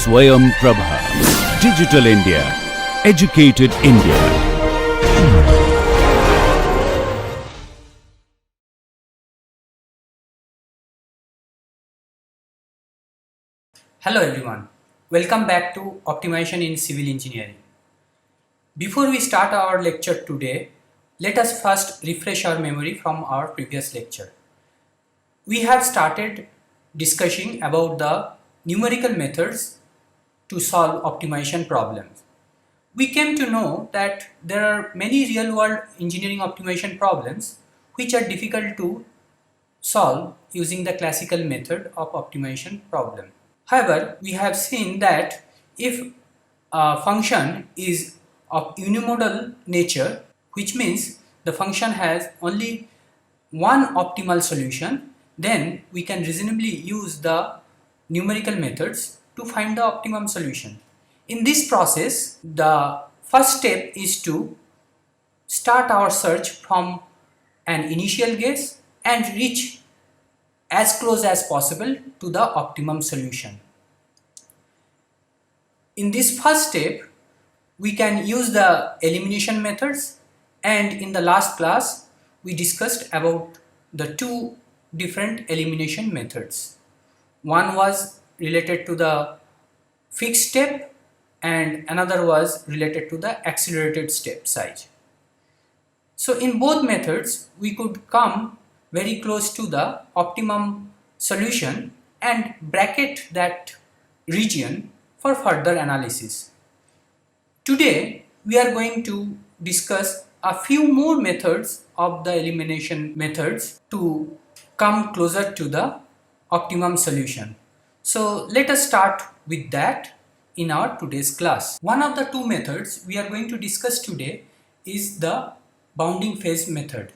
Swayam Prabha. Digital India. Educated India. Hello everyone, welcome back to Optimization in Civil Engineering. Before we start our lecture today, let us first refresh our memory from our previous lecture. We have started discussing about the numerical methods to solve optimization problems. We came to know that there are many real-world engineering optimization problems which are difficult to solve using the classical method of optimization problem. However, we have seen that if a function is of unimodal nature, which means the function has only one optimal solution, then we can reasonably use the numerical methods to find the optimum solution. In this process, the first step is to start our search from an initial guess and reach as close as possible to the optimum solution. In this first step, we can use the elimination methods, and in the last class we discussed about the two different elimination methods. One was related to the fixed step and another was related to the accelerated step size. So in both methods we could come very close to the optimum solution and bracket that region for further analysis. Today we are going to discuss a few more methods of the elimination methods to come closer to the optimum solution. So let us start with that in our today's class. One of the two methods we are going to discuss today is the bounding phase method.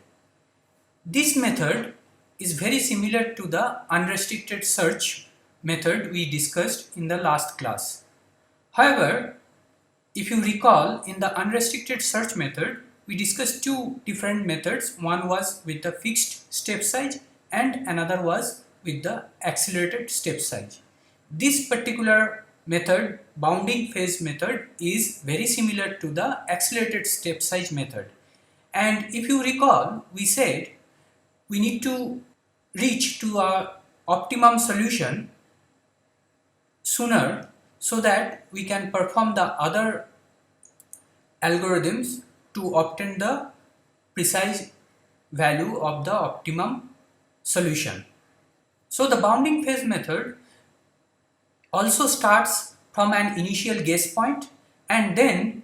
This method is very similar to the unrestricted search method we discussed in the last class. However, if you recall, in the unrestricted search method, we discussed two different methods. One was with the fixed step size and another was with the accelerated step size. This particular method, bounding phase method, is very similar to the accelerated step size method. And if you recall, we said we need to reach to our optimum solution sooner so that we can perform the other algorithms to obtain the precise value of the optimum solution. So the bounding phase method also starts from an initial guess point, and then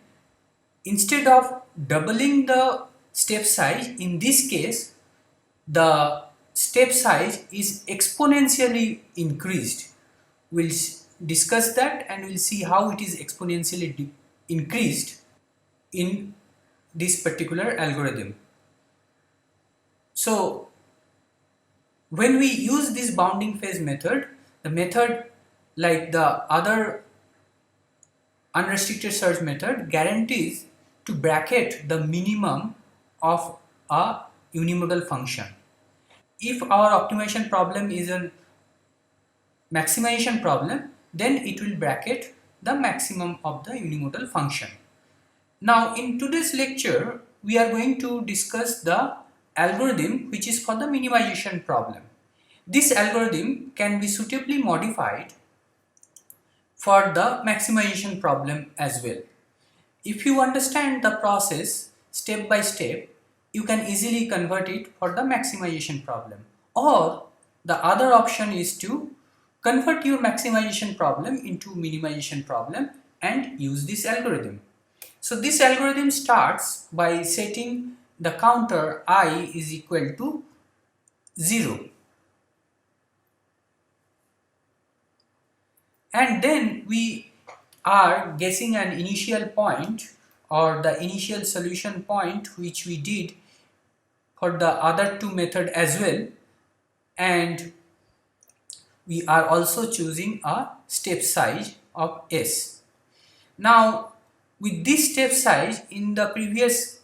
instead of doubling the step size, in this case the step size is exponentially increased. We'll discuss that and we'll see how it is exponentially increased in this particular algorithm. So when we use this bounding phase method, the method like the other unrestricted search method guarantees to bracket the minimum of a unimodal function. If our optimization problem is a maximization problem, then it will bracket the maximum of the unimodal function. Now in today's lecture, we are going to discuss the algorithm which is for the minimization problem. This algorithm can be suitably modified for the maximization problem as well. If you understand the process step by step, you can easily convert it for the maximization problem. Or the other option is to convert your maximization problem into minimization problem and use this algorithm. So this algorithm starts by setting the counter I is equal to 0. And then we are guessing an initial point or the initial solution point which we did for the other two method as well, and we are also choosing a step size of S. Now with this step size, in the previous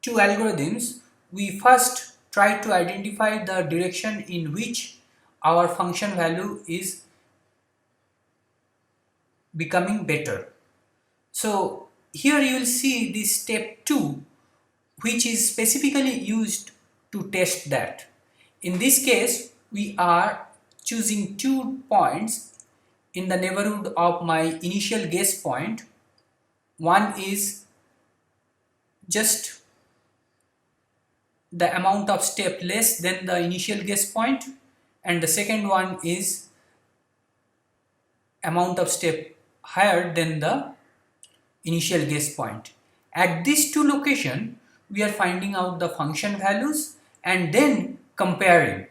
two algorithms we first try to identify the direction in which our function value is becoming better. So here you will see this step 2, which is specifically used to test that. In this case, we are choosing 2 points in the neighborhood of my initial guess point. One is just the amount of step less than the initial guess point, and the second one is amount of step higher than the initial guess point. At these two locations, we are finding out the function values and then comparing.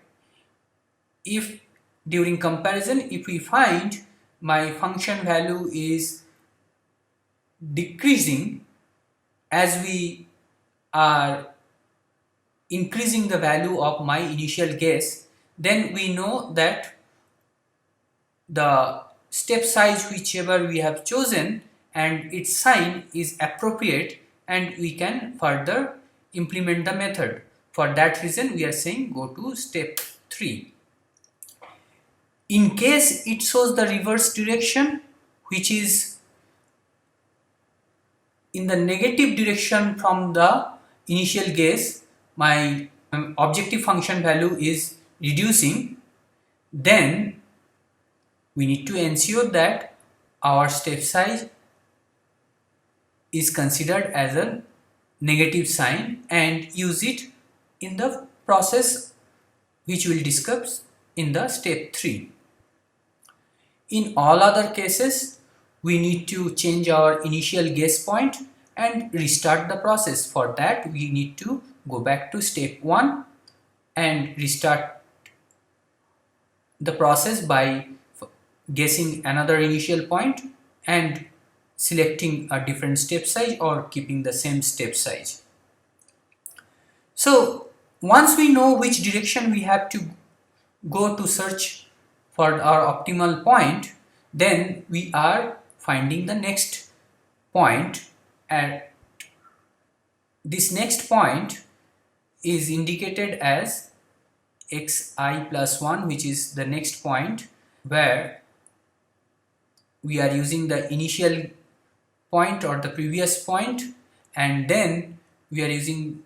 If during comparison, if we find my function value is decreasing as we are increasing the value of my initial guess, then we know that the step size whichever we have chosen and its sign is appropriate, and we can further implement the method. For that reason, we are saying go to step 3. In case it shows the reverse direction, which is in the negative direction from the initial guess, my objective function value is reducing, then we need to ensure that our step size is considered as a negative sign and use it in the process which we will discuss in the step 3. In all other cases, we need to change our initial guess point and restart the process. For that, we need to go back to step 1 and restart the process by guessing another initial point and selecting a different step size or keeping the same step size. So once we know which direction we have to go to search for our optimal point, then we are finding the next point, and this next point is indicated as xi plus 1, which is the next point where we are using the initial point or the previous point, and then we are using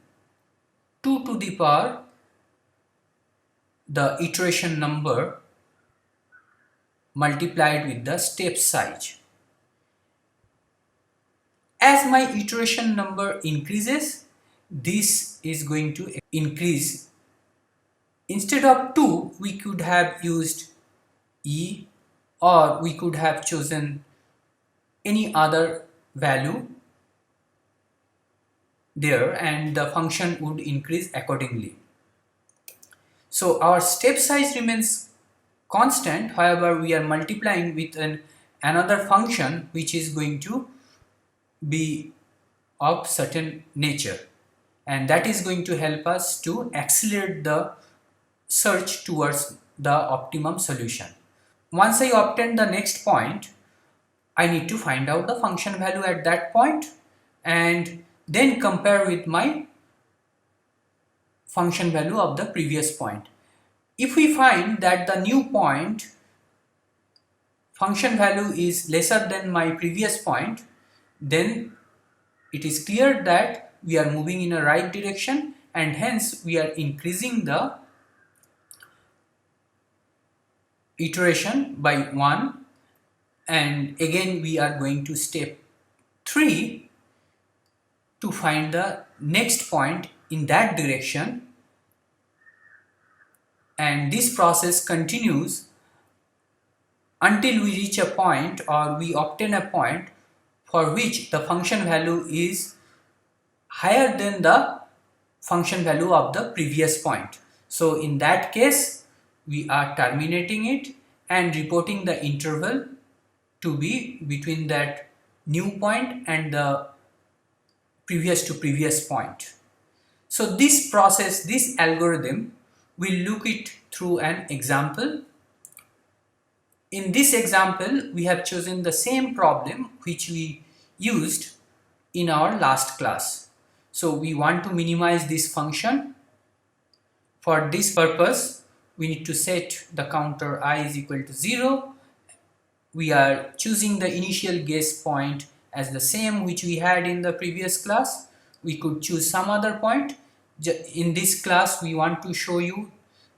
2 to the power the iteration number multiplied with the step size. As my iteration number increases, this is going to increase. Instead of 2, we could have used e, or we could have chosen any other value there, and the function would increase accordingly. So our step size remains constant, however we are multiplying with another function which is going to be of certain nature, and that is going to help us to accelerate the search towards the optimum solution. Once I obtain the next point, I need to find out the function value at that point and then compare with my function value of the previous point. If we find that the new point function value is lesser than my previous point, then it is clear that we are moving in a right direction, and hence we are increasing the iteration by 1, and again we are going to step 3 to find the next point in that direction, and this process continues until we reach a point or we obtain a point for which the function value is higher than the function value of the previous point. So in that case, we are terminating it and reporting the interval to be between that new point and the previous to previous point. So this process, this algorithm, we'll look it through an example. In this example, we have chosen the same problem which we used in our last class. So we want to minimize this function. For this purpose, we need to set the counter I is equal to 0 we are choosing the initial guess point as the same which we had in the previous class. We could choose some other point. In this class we want to show you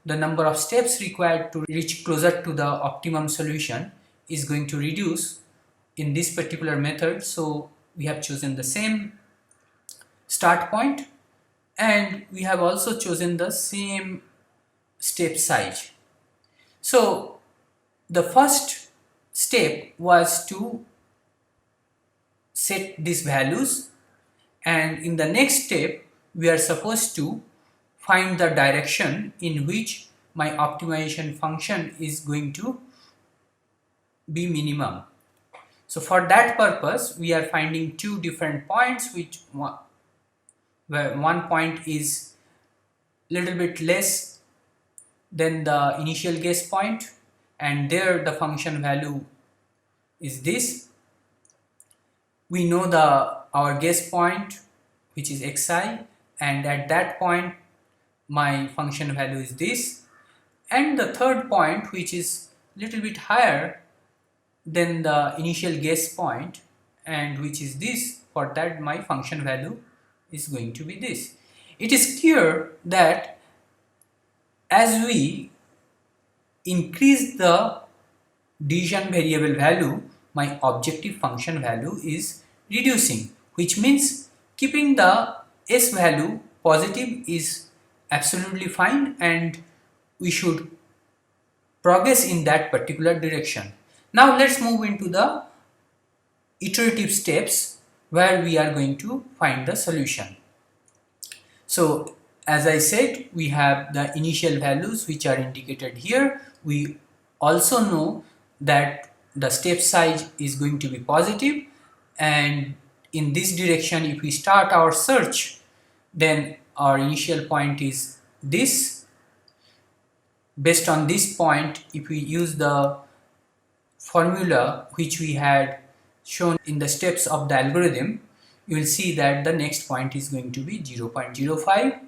the number of steps required to reach closer to the optimum solution is going to reduce in this particular method. So we have chosen the same start point and we have also chosen the same step size. So the first step was to set these values, and in the next step we are supposed to find the direction in which my optimization function is going to be minimum. So for that purpose we are finding two different points, where one point is little bit less than the initial guess point, and there the function value is this. We know our guess point which is xi, and at that point my function value is this, and the third point which is little bit higher than the initial guess point and which is this. For that my function value is going to be this. It is clear that as we increase the decision variable value, my objective function value is reducing, which means keeping the s value positive is absolutely fine and we should progress in that particular direction. Now let's move into the iterative steps where we are going to find the solution. So as I said, we have the initial values which are indicated here. We also know that the step size is going to be positive, and in this direction if we start our search, then our initial point is this. Based on this point, if we use the formula which we had shown in the steps of the algorithm, you will see that the next point is going to be 0.05.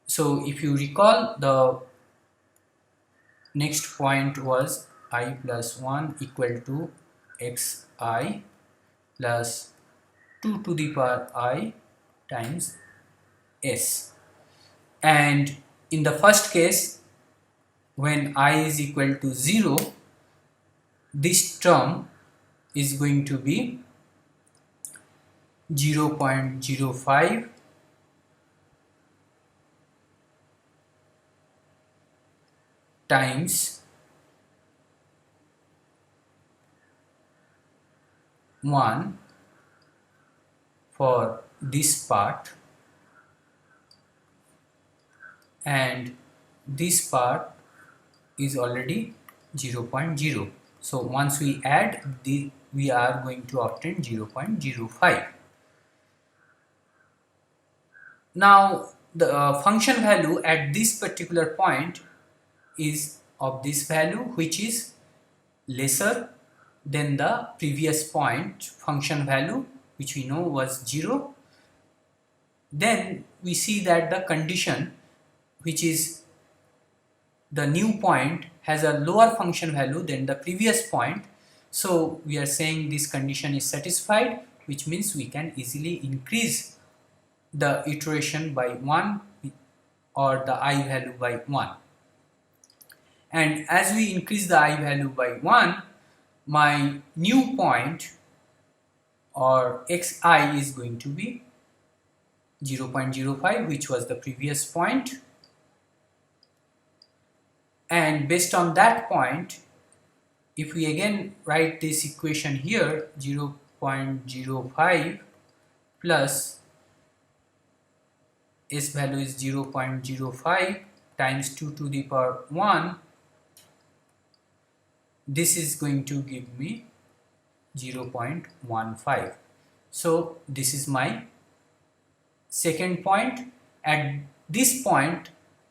So if you recall, the next point was I plus 1 equal to xi plus 2 to the power I times s, and in the first case when I is equal to 0, this term is going to be 0.05 times 1 for this part, and this part is already 0.0. So once we add, we are going to obtain 0.05. Now the function value at this particular point is of this value, which is lesser than the previous point function value, which we know was 0. Then we see that the condition, which is the new point, has a lower function value than the previous point. So we are saying this condition is satisfied, which means we can easily increase the iteration by 1 or the I value by 1. And as we increase the I value by 1, my new point or xi is going to be 0.05, which was the previous point. And based on that point, if we again write this equation here, 0.05 plus s value is 0.05 times 2 to the power 1, this is going to give me 0.15. So this is my second point. At this point,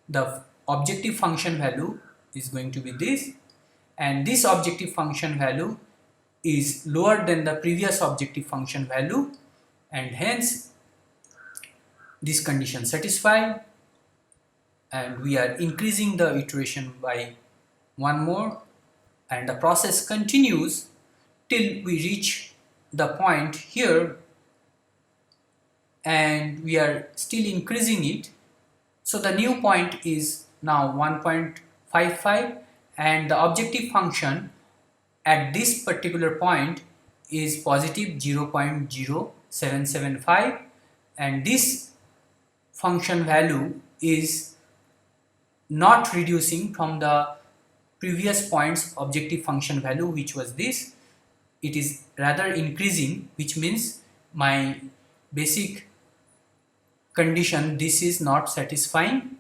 the objective function value is going to be this, and this objective function value is lower than the previous objective function value, and hence this condition satisfied, and we are increasing the iteration by one more, and the process continues till we reach the point here, and we are still increasing it. So the new point is now 1.55, and the objective function at this particular point is positive 0.0775, and this function value is not reducing from the previous point's objective function value, which was this. It is rather increasing, which means my basic condition, this is not satisfying.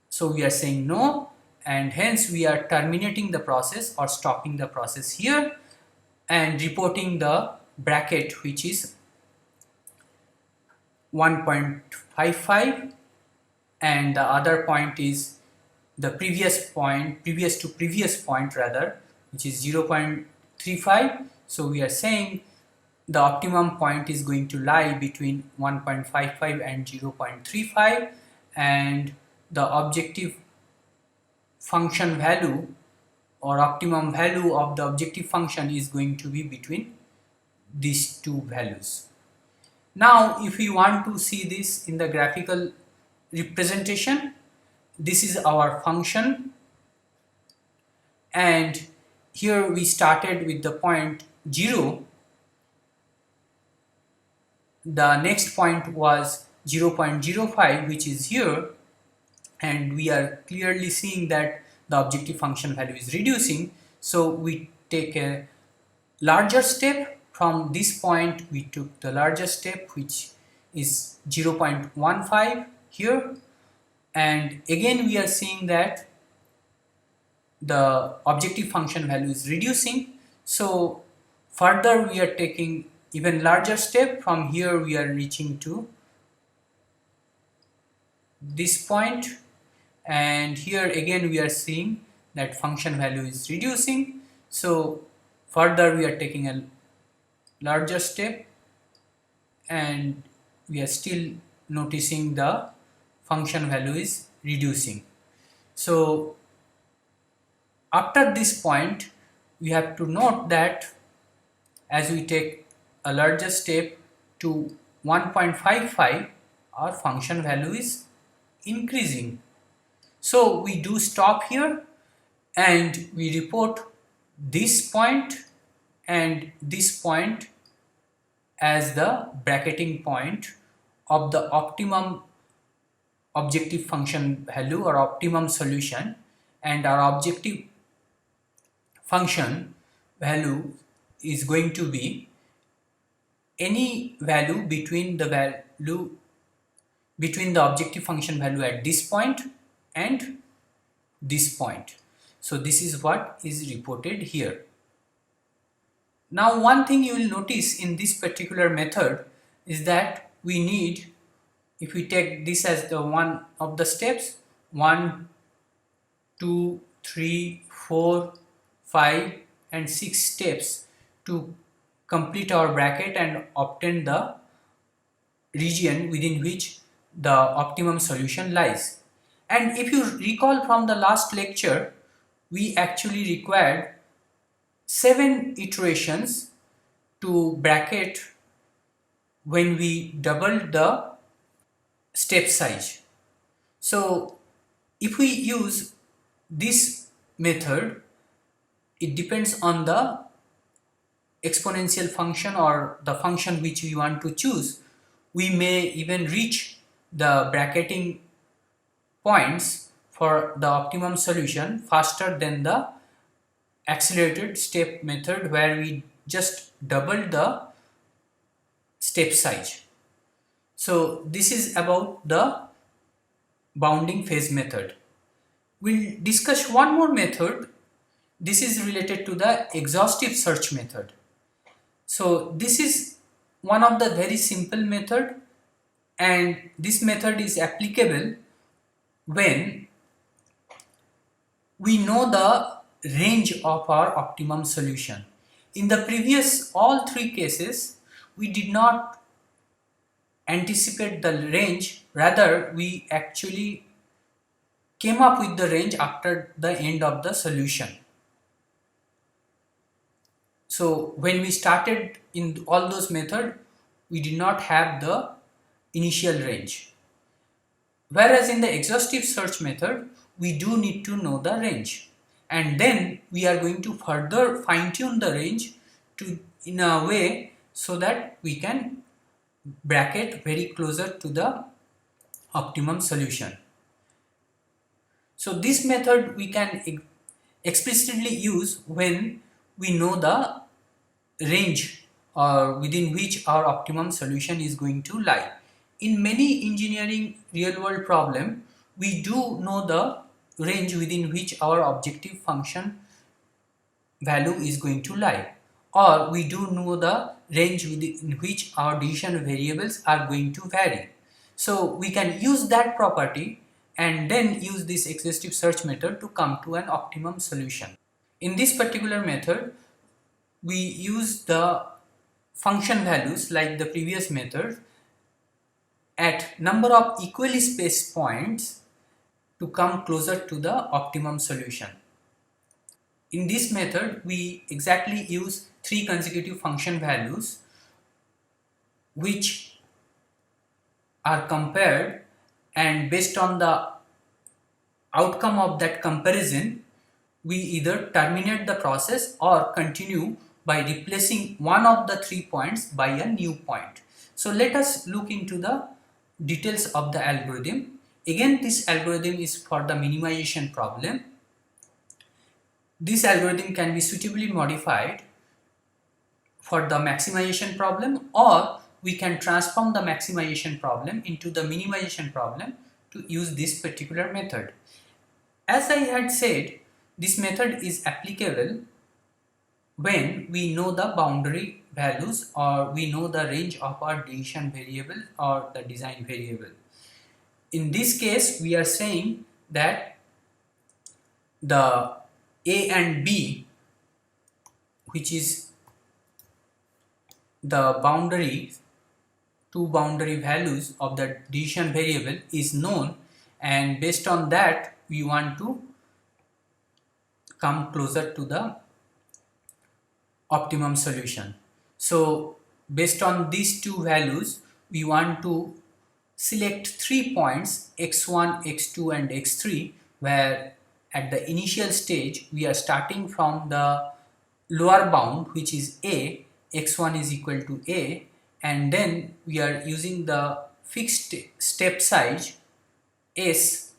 So we are saying no, and hence we are terminating the process or stopping the process here and reporting the bracket, which is 1.55, and the other point is the previous point rather, which is 0.35. So we are saying the optimum point is going to lie between 1.55 and 0.35, and the objective function value or optimum value of the objective function is going to be between these two values. Now if we want to see this in the graphical representation, this is our function, and here we started with the point 0. The next point was 0.05, which is here, and we are clearly seeing that the objective function value is reducing. So we take a larger step. From this point we took the larger step, which is 0.15 here, and again we are seeing that the objective function value is reducing. So further we are taking even larger step. From here we are reaching to this point, and here again we are seeing that function value is reducing. So further we are taking a larger step, and we are still noticing the function value is reducing. So after this point we have to note that as we take a larger step to 1.55, our function value is increasing. So we do stop here and we report this point and this point as the bracketing point of the optimum objective function value or optimum solution, and our objective function value is going to be any value between the objective function value at this point and this point. So this is what is reported here. Now one thing you will notice in this particular method is that we need, if we take this as the one of the steps, 1, 2, 3, 4, 5 and 6 steps to complete our bracket and obtain the region within which the optimum solution lies. And if you recall from the last lecture, we actually required 7 iterations to bracket when we doubled the step size. So if we use this method, it depends on the exponential function or the function which we want to choose. We may even reach the bracketing points for the optimum solution faster than the accelerated step method, where we just double the step size. So this is about the bounding phase method. We'll discuss one more method. This is related to the exhaustive search method. So this is one of the very simple method, and this method is applicable when we know the range of our optimum solution. In the previous all 3 cases, we did not anticipate the range, rather we actually came up with the range after the end of the solution. So when we started in all those methods, we did not have the initial range. Whereas in the exhaustive search method, we do need to know the range. And then we are going to further fine tune the range to in a way so that we can bracket very closer to the optimum solution. So this method we can explicitly use when we know the range or within which our optimum solution is going to lie. In many engineering real world problem, we do know the range within which our objective function value is going to lie, or we do know the range within which our decision variables are going to vary. So we can use that property and then use this exhaustive search method to come to an optimum solution. In this particular method, we use the function values like the previous method at number of equally spaced points to come closer to the optimum solution. In this method, we exactly use 3 consecutive function values which are compared, and based on the outcome of that comparison, we either terminate the process or continue by replacing one of the 3 points by a new point. So let us look into the details of the algorithm. Again, this algorithm is for the minimization problem. This algorithm can be suitably modified for the maximization problem, or we can transform the maximization problem into the minimization problem to use this particular method. As I had said, this method is applicable when we know the boundary values or we know the range of our decision variable or the design variable. In this case, we are saying that the A and B, which is the two boundary values of the decision variable, is known, and based on that we want to come closer to the optimum solution. So based on these two values, we want to select 3 points x1, x2 and x3, where at the initial stage we are starting from the lower bound, which is a, x1 is equal to a, and then we are using the fixed step size s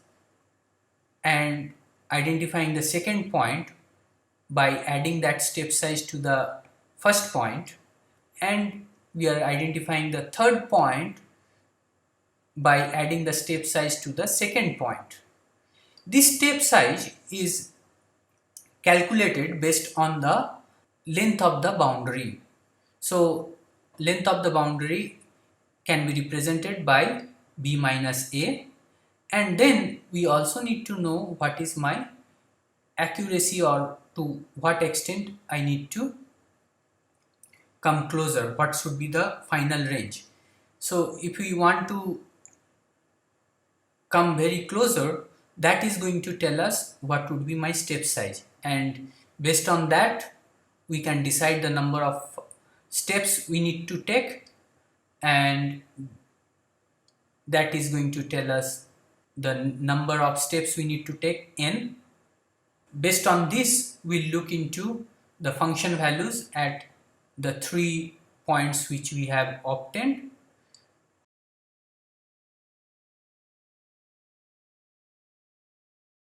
and identifying the second point by adding that step size to the first point, and we are identifying the third point by adding the step size to the second point. This step size is calculated based on the length of the boundary. So length of the boundary can be represented by b minus a, and then we also need to know what is my accuracy or to what extent I need to come closer, what should be the final range. So if we want to come very closer, that is going to tell us what would be my step size, and based on that we can decide the number of steps we need to take, and that is going to tell us the number of steps we need to take n. Based on this, we'll look into the function values at the 3 points which we have obtained,